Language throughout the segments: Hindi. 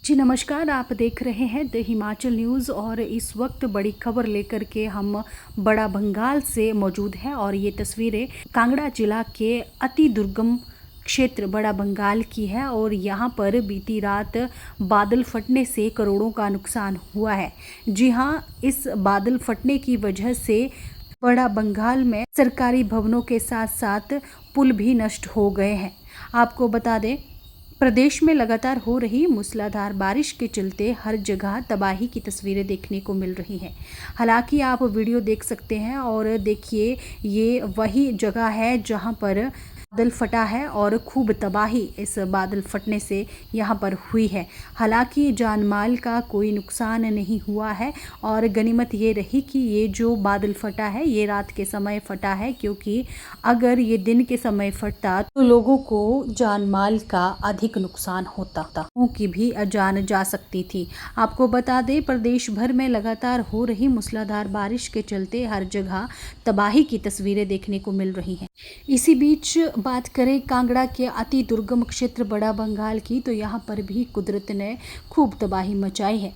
जी नमस्कार, आप देख रहे हैं द हिमाचल न्यूज़ और इस वक्त बड़ी खबर लेकर के हम बड़ा भंगाल से मौजूद हैं और ये तस्वीरें कांगड़ा जिला के अति दुर्गम क्षेत्र बड़ा भंगाल की है और यहाँ पर बीती रात बादल फटने से करोड़ों का नुकसान हुआ है। जी हाँ, इस बादल फटने की वजह से बड़ा भंगाल में सरकारी भवनों के साथ साथ पुल भी नष्ट हो गए हैं। आपको बता दें, प्रदेश में लगातार हो रही मूसलाधार बारिश के चलते हर जगह तबाही की तस्वीरें देखने को मिल रही हैं। हालांकि आप वीडियो देख सकते हैं और देखिए, ये वही जगह है जहां पर बादल फटा है और खूब तबाही इस बादल फटने से यहां पर हुई है। हालांकि जान माल का कोई नुकसान नहीं हुआ है और गनीमत ये रही कि ये जो बादल फटा है ये रात के समय फटा है, क्योंकि अगर ये दिन के समय फटता तो लोगों को जान माल का अधिक नुकसान होता, की भी जान जा सकती थी। आपको बता दें, प्रदेश भर में लगातार हो रही मूसलाधार बारिश के चलते हर जगह तबाही की तस्वीरें देखने को मिल रही हैं। इसी बीच बात करें कांगड़ा के अति दुर्गम क्षेत्र बड़ा भंगाल की, तो यहाँ पर भी कुदरत ने खूब तबाही मचाई है।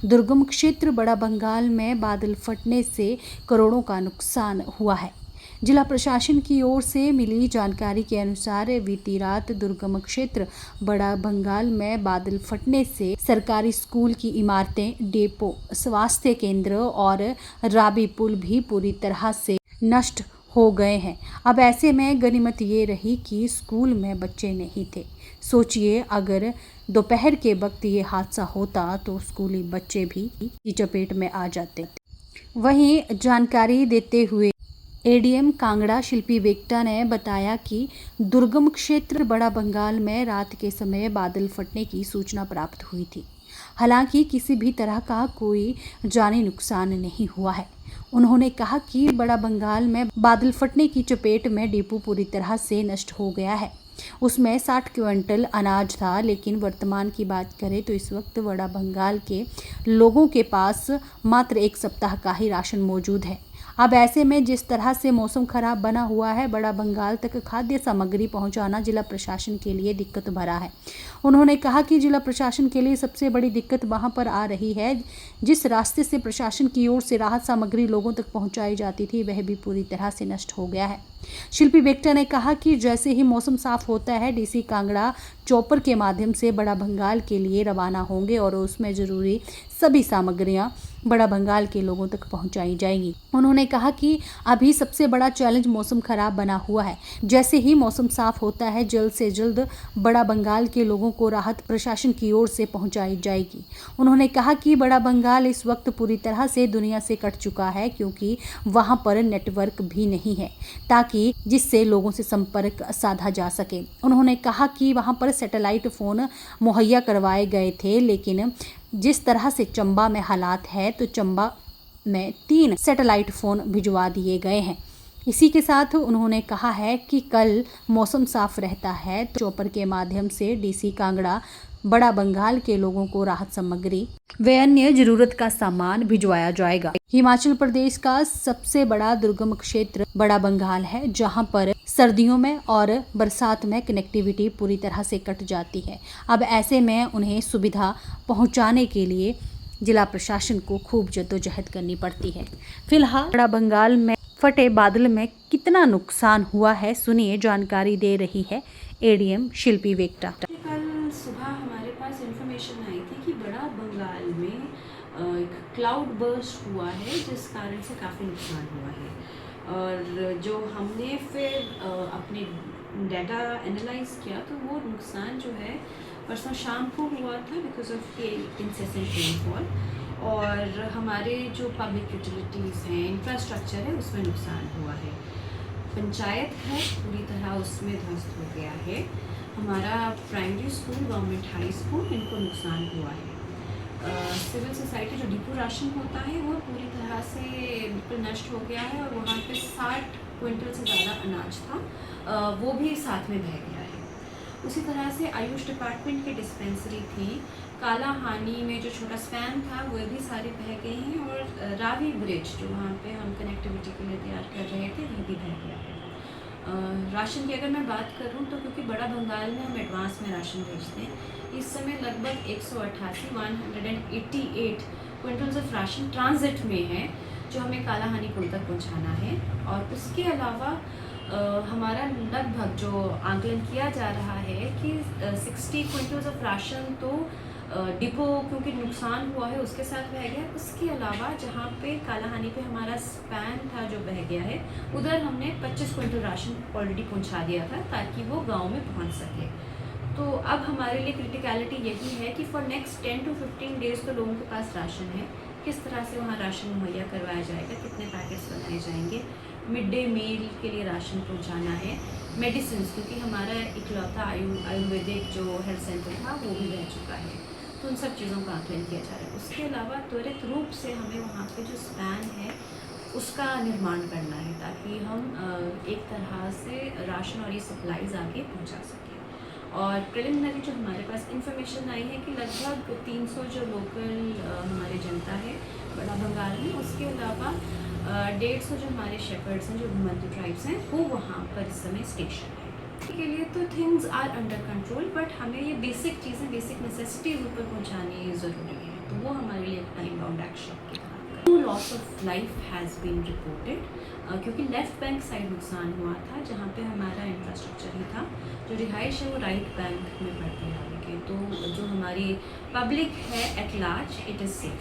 दुर्गम क्षेत्र बड़ा भंगाल में बादल फटने से करोड़ों का नुकसान हुआ है। जिला प्रशासन की ओर से मिली जानकारी के अनुसार बीती रात दुर्गम क्षेत्र बड़ा भंगाल में बादल फटने से सरकारी स्कूल की इमारतें, डेपो, स्वास्थ्य केंद्र और राबी पुल भी पूरी तरह से नष्ट हो गए हैं। अब ऐसे में गनीमत ये रही कि स्कूल में बच्चे नहीं थे। सोचिए, अगर दोपहर के वक्त ये हादसा होता तो स्कूली बच्चे भी की चपेट में आ जाते। वहीं जानकारी देते हुए एडीएम कांगड़ा शिल्पी वेक्टा ने बताया कि दुर्गम क्षेत्र बड़ा भंगाल में रात के समय बादल फटने की सूचना प्राप्त हुई थी। हालांकि किसी भी तरह का कोई जानी नुकसान नहीं हुआ है। उन्होंने कहा कि बड़ा भंगाल में बादल फटने की चपेट में डिपो पूरी तरह से नष्ट हो गया है। उसमें 60 क्विंटल अनाज था, लेकिन वर्तमान की बात करें तो इस वक्त बड़ा भंगाल के लोगों के पास मात्र 1 सप्ताह का ही राशन मौजूद है। अब ऐसे में जिस तरह से मौसम खराब बना हुआ है, बड़ा भंगाल तक खाद्य सामग्री पहुंचाना जिला प्रशासन के लिए दिक्कत भरा है। उन्होंने कहा कि जिला प्रशासन के लिए सबसे बड़ी दिक्कत वहां पर आ रही है, जिस रास्ते से प्रशासन की ओर से राहत सामग्री लोगों तक पहुंचाई जाती थी वह भी पूरी तरह से नष्ट हो गया है। शिल्पी वेक्टा ने कहा कि जैसे ही मौसम साफ होता है, डीसी कांगड़ा चॉपर के माध्यम से बड़ा भंगाल के लिए रवाना होंगे और उसमें जरूरी सभी सामग्रियां बड़ा भंगाल के लोगों तक पहुंचाई जाएंगी। उन्होंने कहा कि अभी सबसे बड़ा चैलेंज मौसम खराब बना हुआ है। जैसे ही मौसम साफ होता है, जल्द से जल्द बड़ा भंगाल के लोगों को राहत प्रशासन की ओर से पहुंचाई जाएगी। उन्होंने कहा कि बड़ा भंगाल इस वक्त पूरी तरह से दुनिया से कट चुका है, क्योंकि वहां पर नेटवर्क भी नहीं है ताकि जिससे लोगों से संपर्क साधा जा सके। उन्होंने कहा कि वहां पर सैटेलाइट फ़ोन मुहैया करवाए गए थे, लेकिन जिस तरह से चंबा में हालात है तो चंबा में 3 सैटेलाइट फ़ोन भिजवा दिए गए हैं। इसी के साथ उन्होंने कहा है कि कल मौसम साफ रहता है तो चॉपर के माध्यम से डीसी कांगड़ा बड़ा भंगाल के लोगों को राहत सामग्री व अन्य जरूरत का सामान भिजवाया जाएगा। हिमाचल प्रदेश का सबसे बड़ा दुर्गम क्षेत्र बड़ा भंगाल है, जहां पर सर्दियों में और बरसात में कनेक्टिविटी पूरी तरह से कट जाती है। अब ऐसे में उन्हें सुविधा पहुंचाने के लिए जिला प्रशासन को खूब जद्दोजहद करनी पड़ती है। फिलहाल बड़ा भंगाल में फटे बादल में कितना नुकसान हुआ है, सुनिए, जानकारी दे रही है एडीएम शिल्पी वेक्टा। कल सुबह हमारे पास इंफॉर्मेशन आई थी कि बड़ा भंगाल में एक क्लाउड बर्स्ट हुआ है, जिस कारण से काफ़ी नुकसान हुआ है। और जो हमने फिर अपने डाटा एनालाइज किया तो वो नुकसान जो है परसों शाम को हुआ था बिकॉज ऑफ इंसेसेंट रेनफॉल, और हमारे जो पब्लिक यूटिलिटीज़ हैं, इंफ्रास्ट्रक्चर है, उसमें नुकसान हुआ है। पंचायत घर पूरी तरह उसमें ध्वस्त हो गया है। हमारा primary school, government high school, इनको नुकसान हुआ है। सिविल सोसाइटी जो डिपो राशन होता है वो पूरी तरह से बिल्कुल नष्ट हो गया है और वहाँ पे 60 क्विंटल से ज़्यादा अनाज था, वो भी साथ में बह गया है। उसी तरह से आयुष डिपार्टमेंट की डिस्पेंसरी थी, काला हानी में जो छोटा स्पैन था वो भी सारे बह गए हैं, और रावी ब्रिज जो वहाँ पे हम कनेक्टिविटी के लिए तैयार कर रहे थे वो भी बह गया है। राशन की अगर मैं बात करूं तो क्योंकि बड़ा बंगाल में हम एडवांस में राशन भेजते हैं, इस समय लगभग 188 क्विंटल्स ऑफ राशन ट्रांजिट में है जो हमें कालाहानी पुल तक पहुंचाना है। और उसके अलावा हमारा लगभग जो आंकलन किया जा रहा है कि 60 क्विंटल्स ऑफ राशन तो डिपो क्योंकि नुकसान हुआ है उसके साथ बह गया। उसके अलावा जहाँ पे कालाहानी पे हमारा स्पैन था जो बह गया है, उधर हमने 25 क्विंटल राशन ऑलरेडी पहुँचा दिया था ताकि वो गांव में पहुँच सके। तो अब हमारे लिए क्रिटिकलिटी यही है कि फॉर नेक्स्ट 10 to 15 डेज़ तो लोगों के पास राशन है, किस तरह से वहाँ राशन मुहैया करवाया जाएगा, कितने पैकेट्स बनाए जाएंगे, मिड डे मील के लिए राशन पहुँचाना है, मेडिसिन क्योंकि हमारा इकलौता आयुर्वेदिक जो हेल्थ सेंटर था वो भी रह चुका है। तो उन सब चीज़ों का आकलन किया जा रहा है। उसके अलावा त्वरित रूप से हमें वहाँ पे जो स्पैन है उसका निर्माण करना है ताकि हम एक तरह से राशन और ये सप्लाईज आगे पहुँचा सकें। और प्रिलिमिनरी जो हमारे पास इंफॉर्मेशन आई है कि लगभग 300 जो लोकल हमारे जनता है बड़ा बंगाल में, उसके अलावा 150 जो हमारे शेपर्ड्स हैं जो घुमंतु ट्राइब्स हैं वो वहाँ पर इस समय स्टेशन है। के लिए तो things are under control, but हमें ये बेसिक चीज़ें, बेसिक नेसेसिटीज़ ऊपर पहुँचानी ज़रूरी है, तो वो हमारे लिए एक टाइम बाउंड एक्शन की तरह। तो loss of life has been reported क्योंकि लेफ्ट बैंक साइड नुकसान हुआ था जहाँ पे हमारा इंफ्रास्ट्रक्चर ही था, जो रिहाइश है वो राइट बैंक में पड़ती है आगे, तो जो हमारी पब्लिक है at large it is safe.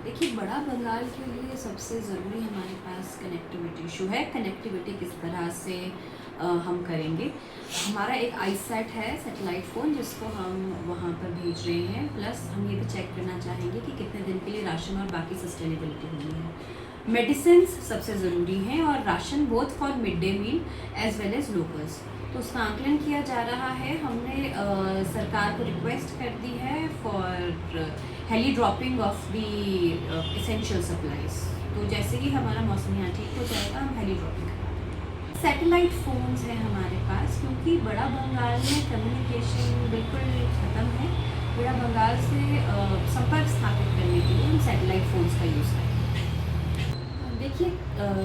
देखिए, बड़ा बंगाल के लिए सबसे ज़रूरी हमारे पास कनेक्टिविटी इशू है। कनेक्टिविटी किस तरह से हम करेंगे, हमारा एक आईसैट है सैटेलाइट फ़ोन जिसको हम वहाँ पर भेज रहे हैं, प्लस हम ये भी चेक करना चाहेंगे कि कितने दिन के लिए राशन और बाकी सस्टेनेबिलिटी हुई है। मेडिसिन सबसे ज़रूरी हैं और ration both for mid day meal as well as locals, तो उसका आंकलन किया जा रहा है। हमने सरकार को रिक्वेस्ट कर दी है for heli dropping off the essential supplies, तो जैसे ही हमारा मौसम यहाँ ठीक हो जाएगा हम हेली ड्रॉपिंग करा देंगे। सैटेलाइट फ़ोन्स है हमारे पास क्योंकि बड़ा बंगाल में कम्युनिकेशन बिल्कुल ख़त्म है। बड़ा बंगाल से संपर्क स्थापित करने के लिए हम सैटेलाइट फ़ोन्स का यूज़ करेंगे। देखिए,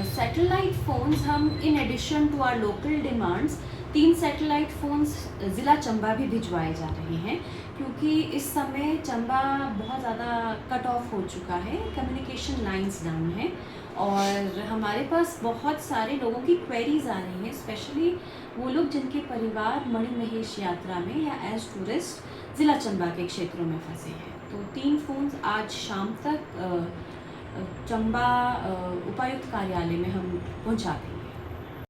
सैटेलाइट फ़ोन्स हम in addition to our local demands 3 satellite phones ज़िला चंबा भी भिजवाए जा रहे हैं क्योंकि इस समय चंबा बहुत ज़्यादा कट ऑफ हो चुका है, कम्युनिकेशन लाइंस डाउन है और हमारे पास बहुत सारे लोगों की क्वेरीज आ रही हैं, स्पेशली वो लोग जिनके परिवार मणिमहेश यात्रा में या एज टूरिस्ट ज़िला चंबा के क्षेत्रों में फंसे हैं। तो 3 फ़ोन्स आज शाम तक चंबा उपायुक्त कार्यालय में हम पहुंचा देंगे।